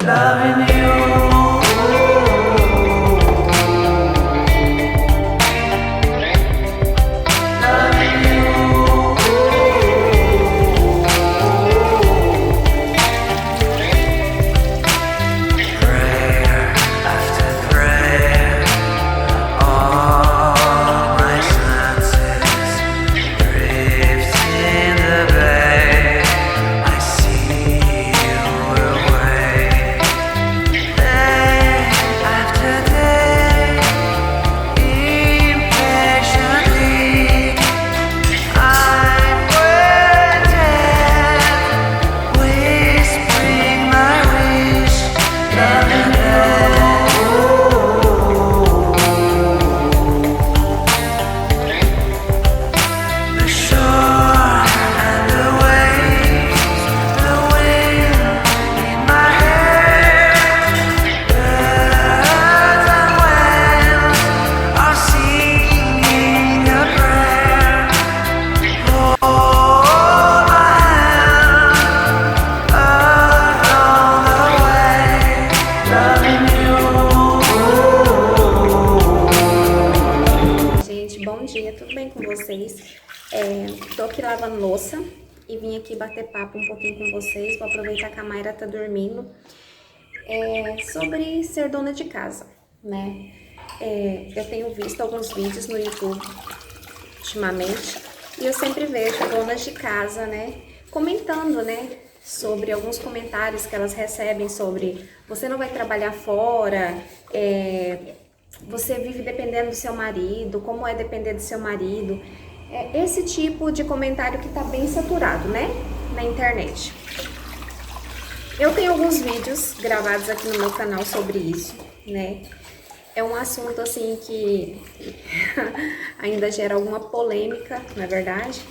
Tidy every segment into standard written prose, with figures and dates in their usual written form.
loving you. Bom dia, tudo bem com vocês? Tô aqui lavando louça e vim aqui bater papo um pouquinho com vocês. Vou aproveitar que a Mayra tá dormindo. Sobre ser dona de casa, né? Eu tenho visto alguns vídeos no YouTube ultimamente e eu sempre vejo donas de casa, né, comentando, né, sobre alguns comentários que elas recebem sobre você não vai trabalhar fora, você vive dependendo do seu marido, como é depender do seu marido. Esse tipo de comentário que tá bem saturado, né, na internet. Eu tenho alguns vídeos gravados aqui no meu canal sobre isso, né. É um assunto assim que ainda gera alguma polêmica, na verdade.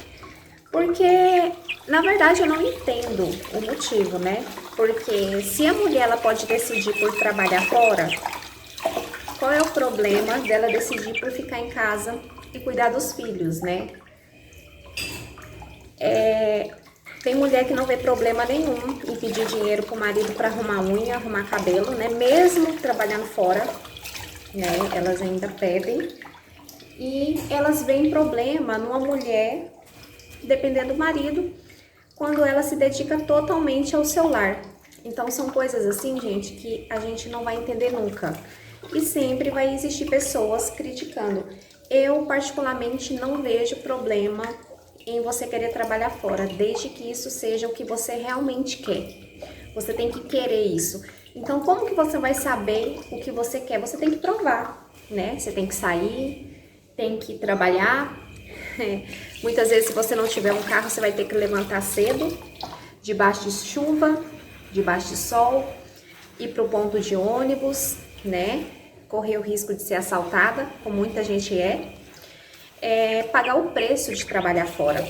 Porque, na verdade, eu não entendo o motivo, né? Porque se a mulher ela pode decidir por trabalhar fora, qual é o problema dela decidir por ficar em casa e cuidar dos filhos, né? Tem mulher que não vê problema nenhum em pedir dinheiro pro marido para arrumar unha, arrumar cabelo, né? Mesmo trabalhando fora, né? Elas ainda pedem. E elas veem problema numa mulher, dependendo do marido, quando ela se dedica totalmente ao seu lar. Então são coisas assim, gente, que a gente não vai entender nunca. E sempre vai existir pessoas criticando. Eu, particularmente, não vejo problema em você querer trabalhar fora, desde que isso seja o que você realmente quer. Você tem que querer isso. Então, como que você vai saber o que você quer? Você tem que provar, né? Você tem que sair, tem que trabalhar. Muitas vezes, se você não tiver um carro, você vai ter que levantar cedo, debaixo de chuva, debaixo de sol, ir para o ponto de ônibus, né? Correr o risco de ser assaltada, como muita gente pagar o preço de trabalhar fora.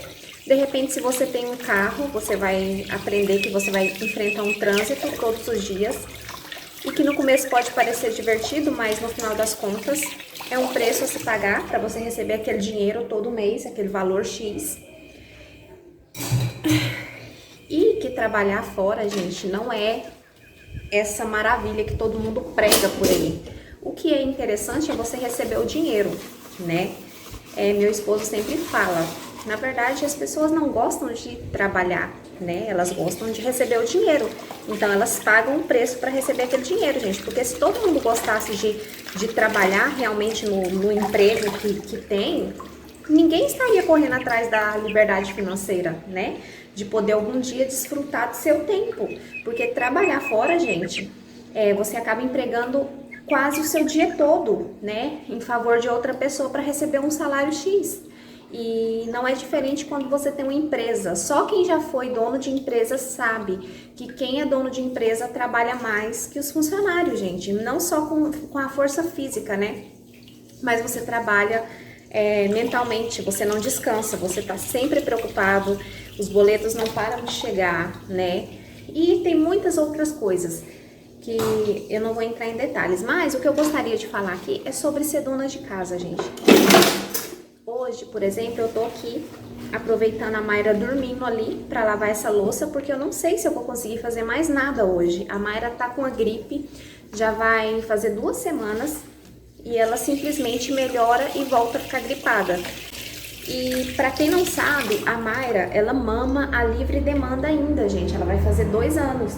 De repente, se você tem um carro, você vai aprender que você vai enfrentar um trânsito todos os dias e que no começo pode parecer divertido, mas no final das contas é um preço a se pagar para você receber aquele dinheiro todo mês, aquele valor X. E que trabalhar fora, gente, não é essa maravilha que todo mundo prega por aí. O que é interessante é você receber o dinheiro, né? Meu esposo sempre fala, na verdade as pessoas não gostam de trabalhar, né? Elas gostam de receber o dinheiro. Então elas pagam um preço para receber aquele dinheiro, gente. Porque se todo mundo gostasse de trabalhar realmente no emprego que tem, ninguém estaria correndo atrás da liberdade financeira, né? De poder algum dia desfrutar do seu tempo. Porque trabalhar fora, gente, você acaba empregando quase o seu dia todo, né? Em favor de outra pessoa para receber um salário X. E não é diferente quando você tem uma empresa. Só quem já foi dono de empresa sabe que quem é dono de empresa trabalha mais que os funcionários, gente. Não só com a força física, né? Mas você trabalha mentalmente, você não descansa, você tá sempre preocupado, os boletos não param de chegar, né? E tem muitas outras coisas que eu não vou entrar em detalhes. Mas o que eu gostaria de falar aqui é sobre ser dona de casa, gente. hoje, por exemplo, eu tô aqui aproveitando a Mayra dormindo ali pra lavar essa louça, porque eu não sei se eu vou conseguir fazer mais nada hoje. A Mayra tá com a gripe, já vai fazer 2 semanas e ela simplesmente melhora e volta a ficar gripada. E pra quem não sabe, a Mayra, ela mama a livre demanda ainda, gente. Ela vai fazer 2 anos.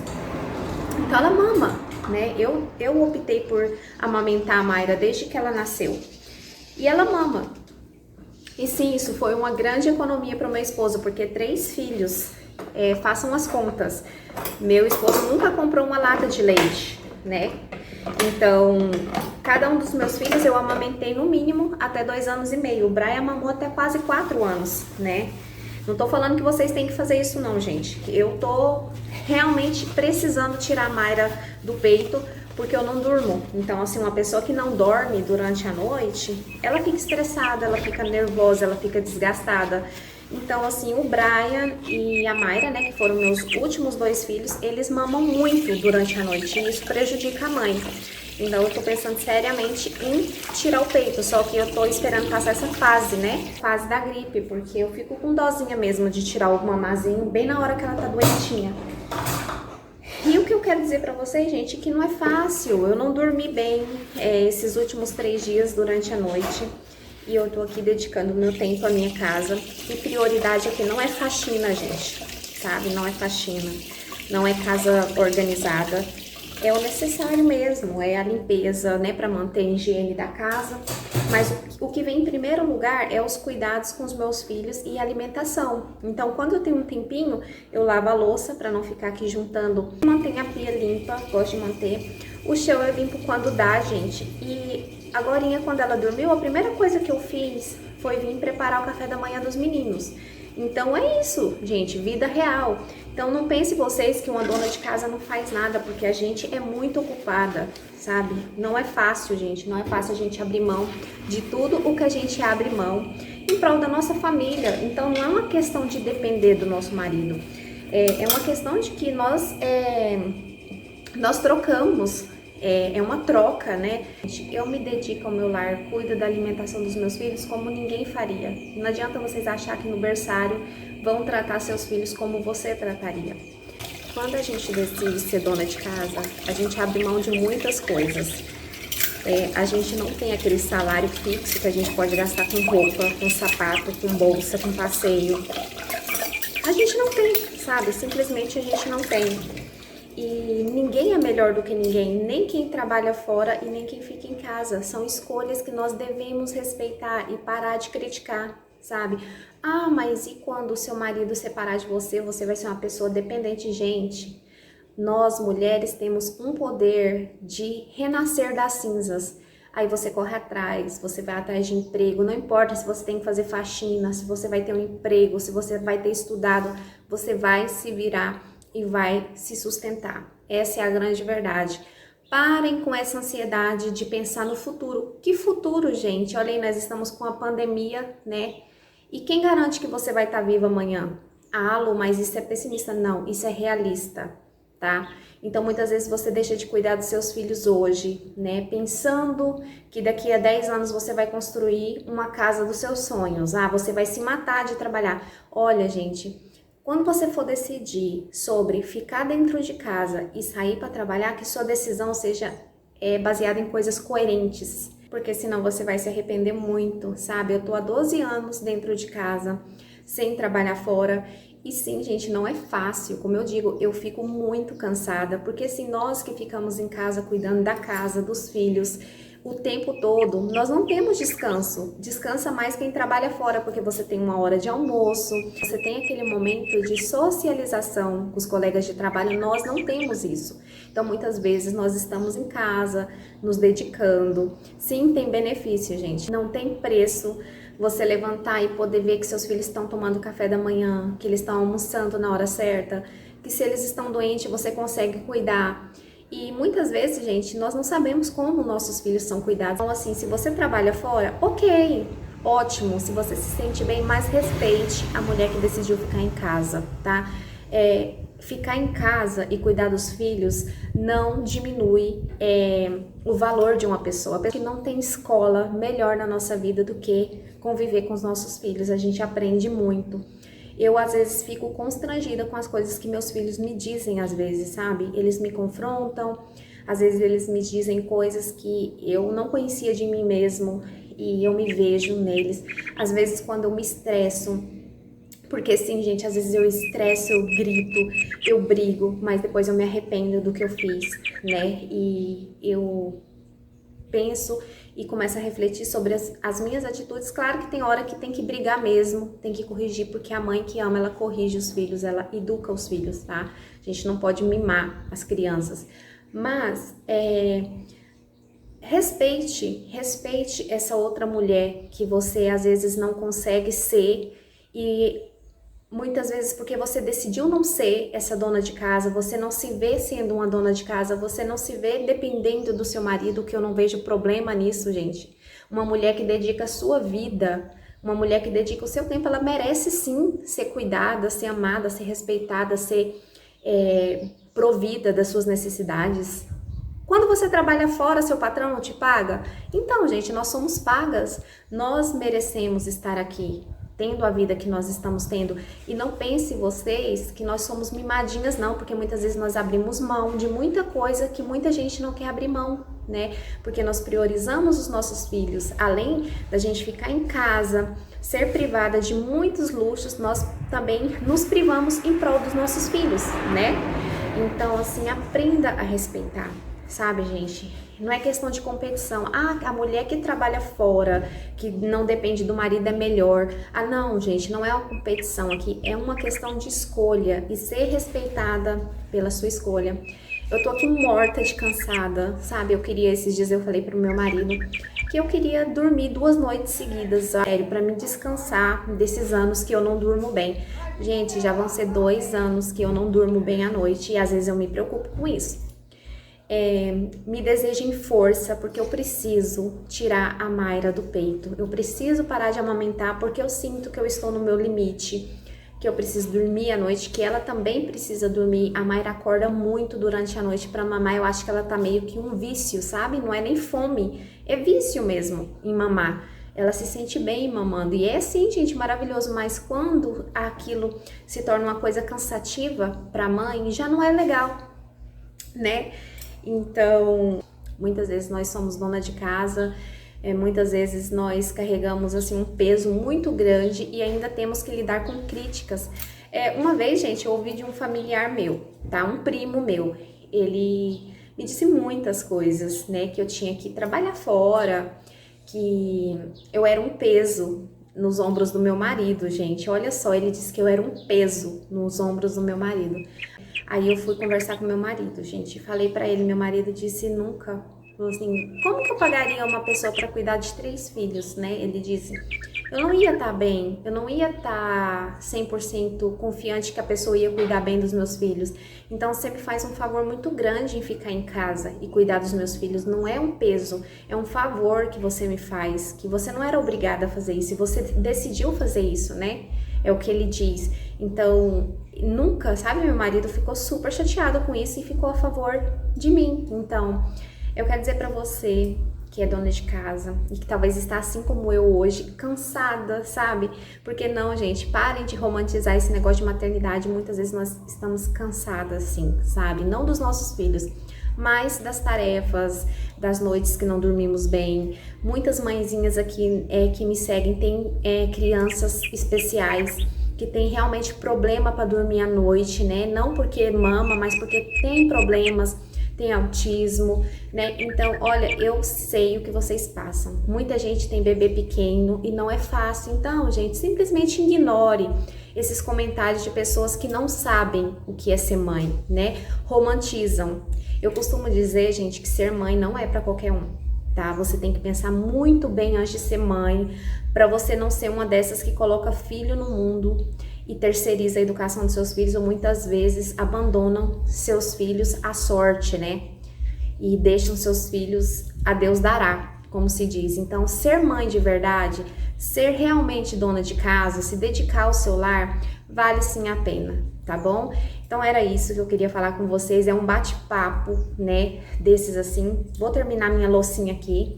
Então ela mama, né? Eu optei por amamentar a Mayra desde que ela nasceu. E ela mama. E sim, isso foi uma grande economia para o meu esposo, porque 3 filhos, façam as contas. Meu esposo nunca comprou uma lata de leite, né? Então, cada um dos meus filhos eu amamentei no mínimo até 2 anos e meio. O Brian mamou até quase 4 anos, né? Não tô falando que vocês têm que fazer isso não, gente. Eu tô realmente precisando tirar a Mayra do peito, porque eu não durmo. Então, assim, uma pessoa que não dorme durante a noite, ela fica estressada, ela fica nervosa, ela fica desgastada. Então, assim, o Brian e a Mayra, né, que foram meus últimos 2 filhos, eles mamam muito durante a noite e isso prejudica a mãe. Então, eu tô pensando seriamente em tirar o peito, só que eu tô esperando passar essa fase, né, fase da gripe, porque eu fico com dosinha mesmo de tirar o mamazinho bem na hora que ela tá doentinha. E o que eu quero dizer pra vocês, gente, é que não é fácil. Eu não dormi bem esses últimos 3 dias durante a noite. E eu tô aqui dedicando meu tempo à minha casa. E prioridade aqui não é faxina, gente, sabe? Não é faxina, não é casa organizada. É o necessário mesmo, é a limpeza, né, pra manter a higiene da casa. Mas o que vem em primeiro lugar é os cuidados com os meus filhos e a alimentação. Então, quando eu tenho um tempinho, eu lavo a louça para não ficar aqui juntando. Mantenho a pia limpa, gosto de manter. O chão eu limpo quando dá, gente. E agorinha, quando ela dormiu, a primeira coisa que eu fiz foi vir preparar o café da manhã dos meninos. Então é isso, gente, vida real. Então não pense vocês que uma dona de casa não faz nada, porque a gente é muito ocupada, sabe? Não é fácil, gente, não é fácil a gente abrir mão de tudo o que a gente abre mão em prol da nossa família. Então não é uma questão de depender do nosso marido, é uma questão de que nós trocamos. É uma troca, né? Eu me dedico ao meu lar, cuido da alimentação dos meus filhos como ninguém faria. Não adianta vocês achar que no berçário vão tratar seus filhos como você trataria. Quando a gente decide ser dona de casa, a gente abre mão de muitas coisas. A gente não tem aquele salário fixo que a gente pode gastar com roupa, com sapato, com bolsa, com passeio. A gente não tem, sabe? Simplesmente a gente não tem. E ninguém é melhor do que ninguém, nem quem trabalha fora e nem quem fica em casa. São escolhas que nós devemos respeitar e parar de criticar, sabe? Ah, mas e quando o seu marido separar de você, você vai ser uma pessoa dependente? Gente, nós mulheres temos um poder de renascer das cinzas. Aí você corre atrás, você vai atrás de emprego, não importa se você tem que fazer faxina, se você vai ter um emprego, se você vai ter estudado, você vai se virar e vai se sustentar. Essa é a grande verdade. Parem com essa ansiedade de pensar no futuro. Que futuro, gente? Olha aí, nós estamos com a pandemia, né? E quem garante que você vai estar viva amanhã? Ah, Lu, mas isso é pessimista. Não, isso é realista, tá? Então, muitas vezes você deixa de cuidar dos seus filhos hoje, né? Pensando que daqui a 10 anos você vai construir uma casa dos seus sonhos. Ah, você vai se matar de trabalhar. Olha, gente, quando você for decidir sobre ficar dentro de casa e sair para trabalhar, que sua decisão seja baseada em coisas coerentes, porque senão você vai se arrepender muito, sabe? Eu tô há 12 anos dentro de casa, sem trabalhar fora, e sim, gente, não é fácil. Como eu digo, eu fico muito cansada, porque se nós que ficamos em casa cuidando da casa, dos filhos, o tempo todo, nós não temos descanso. Descansa mais quem trabalha fora, porque você tem uma hora de almoço, você tem aquele momento de socialização com os colegas de trabalho. Nós não temos isso. Então, muitas vezes, nós estamos em casa, nos dedicando. Sim, tem benefício, gente. Não tem preço você levantar e poder ver que seus filhos estão tomando café da manhã, que eles estão almoçando na hora certa, que se eles estão doentes, você consegue cuidar. E muitas vezes, gente, nós não sabemos como nossos filhos são cuidados. Então, assim, se você trabalha fora, ok, ótimo. Se você se sente bem, mas respeite a mulher que decidiu ficar em casa, tá? ficar em casa e cuidar dos filhos não diminui o valor de uma pessoa. A pessoa que não tem escola melhor na nossa vida do que conviver com os nossos filhos. A gente aprende muito. Eu, às vezes, fico constrangida com as coisas que meus filhos me dizem, às vezes, sabe? Eles me confrontam, às vezes eles me dizem coisas que eu não conhecia de mim mesmo e eu me vejo neles. Às vezes, quando eu me estresso, porque sim, gente, às vezes eu estresso, eu grito, eu brigo, mas depois eu me arrependo do que eu fiz, né? E eu penso e começo a refletir sobre as minhas atitudes. Claro que tem hora que tem que brigar mesmo, tem que corrigir, porque a mãe que ama, ela corrige os filhos, ela educa os filhos, tá? A gente não pode mimar as crianças. Mas, respeite essa outra mulher que você às vezes não consegue ser, e muitas vezes porque você decidiu não ser essa dona de casa, você não se vê sendo uma dona de casa, você não se vê dependendo do seu marido, que eu não vejo problema nisso, gente. Uma mulher que dedica a sua vida, uma mulher que dedica o seu tempo, ela merece sim ser cuidada, ser amada, ser respeitada, ser provida das suas necessidades. Quando você trabalha fora, seu patrão não te paga? Então, gente, nós somos pagas, nós merecemos estar aqui, tendo a vida que nós estamos tendo. E não pense vocês que nós somos mimadinhas, não, porque muitas vezes nós abrimos mão de muita coisa que muita gente não quer abrir mão, né? Porque nós priorizamos os nossos filhos. Além da gente ficar em casa, ser privada de muitos luxos, nós também nos privamos em prol dos nossos filhos, né? Então, assim, aprenda a respeitar, sabe, gente? Não é questão de competição. Ah, a mulher que trabalha fora, que não depende do marido é melhor. Ah, não, gente, não é uma competição aqui. É uma questão de escolha e ser respeitada pela sua escolha. Eu tô aqui morta de cansada, sabe? Esses dias eu falei pro meu marido que eu queria dormir 2 noites seguidas, sério, pra me descansar desses anos que eu não durmo bem. Gente, já vão ser 2 anos que eu não durmo bem à noite e às vezes eu me preocupo com isso. Me desejem força, porque eu preciso tirar a Mayra do peito. Eu preciso parar de amamentar, porque eu sinto que eu estou no meu limite, que eu preciso dormir à noite, que ela também precisa dormir. A Mayra acorda muito durante a noite para mamar. Eu acho que ela tá meio que um vício, sabe? Não é nem fome, é vício mesmo em mamar. Ela se sente bem mamando. E é sim, gente, maravilhoso. Mas quando aquilo se torna uma coisa cansativa para a mãe, já não é legal, né? Então, muitas vezes nós somos dona de casa, muitas vezes nós carregamos assim um peso muito grande e ainda temos que lidar com críticas. Uma vez, gente, eu ouvi de um familiar meu, tá? Um primo meu. Ele me disse muitas coisas, né? Que eu tinha que trabalhar fora, que eu era um peso nos ombros do meu marido, gente. Olha só, ele disse que eu era um peso nos ombros do meu marido. Aí eu fui conversar com meu marido, gente, falei pra ele, meu marido disse nunca, falou assim, como que eu pagaria uma pessoa pra cuidar de 3 filhos, né? Ele disse, eu não ia estar bem, eu não ia estar 100% confiante que a pessoa ia cuidar bem dos meus filhos. Então você me faz um favor muito grande em ficar em casa e cuidar dos meus filhos. Não é um peso, é um favor que você me faz, que você não era obrigada a fazer isso e você decidiu fazer isso, né? É o que ele diz. Então, nunca, sabe, meu marido ficou super chateado com isso e ficou a favor de mim. Então, eu quero dizer pra você que é dona de casa e que talvez está assim como eu hoje, cansada, sabe? Porque não, gente, parem de romantizar esse negócio de maternidade. Muitas vezes nós estamos cansadas, assim, sabe? Não dos nossos filhos, mas das tarefas, das noites que não dormimos bem. Muitas mãezinhas aqui que me seguem têm crianças especiais que tem realmente problema para dormir à noite, né? Não porque mama, mas porque tem problemas, tem autismo, né? Então, olha, eu sei o que vocês passam. Muita gente tem bebê pequeno e não é fácil. Então, gente, simplesmente ignore esses comentários de pessoas que não sabem o que é ser mãe, né? Romantizam. Eu costumo dizer, gente, que ser mãe não é para qualquer um, tá? Você tem que pensar muito bem antes de ser mãe, para você não ser uma dessas que coloca filho no mundo e terceiriza a educação dos seus filhos, ou muitas vezes abandonam seus filhos à sorte, né? E deixam seus filhos a Deus dará, como se diz. Então, ser mãe de verdade, ser realmente dona de casa, se dedicar ao seu lar, vale sim a pena, tá bom? Então era isso que eu queria falar com vocês, é um bate-papo, né, desses assim. Vou terminar minha loucinha aqui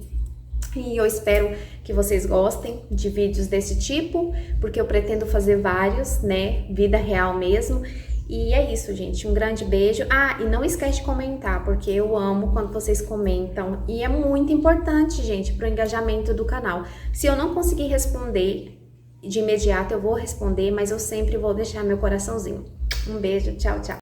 e eu espero que vocês gostem de vídeos desse tipo, porque eu pretendo fazer vários, né, vida real mesmo. E é isso, gente. Um grande beijo. Ah, e não esquece de comentar, porque eu amo quando vocês comentam. E é muito importante, gente, para o engajamento do canal. Se eu não conseguir responder de imediato, eu vou responder, mas eu sempre vou deixar meu coraçãozinho. Um beijo, tchau, tchau.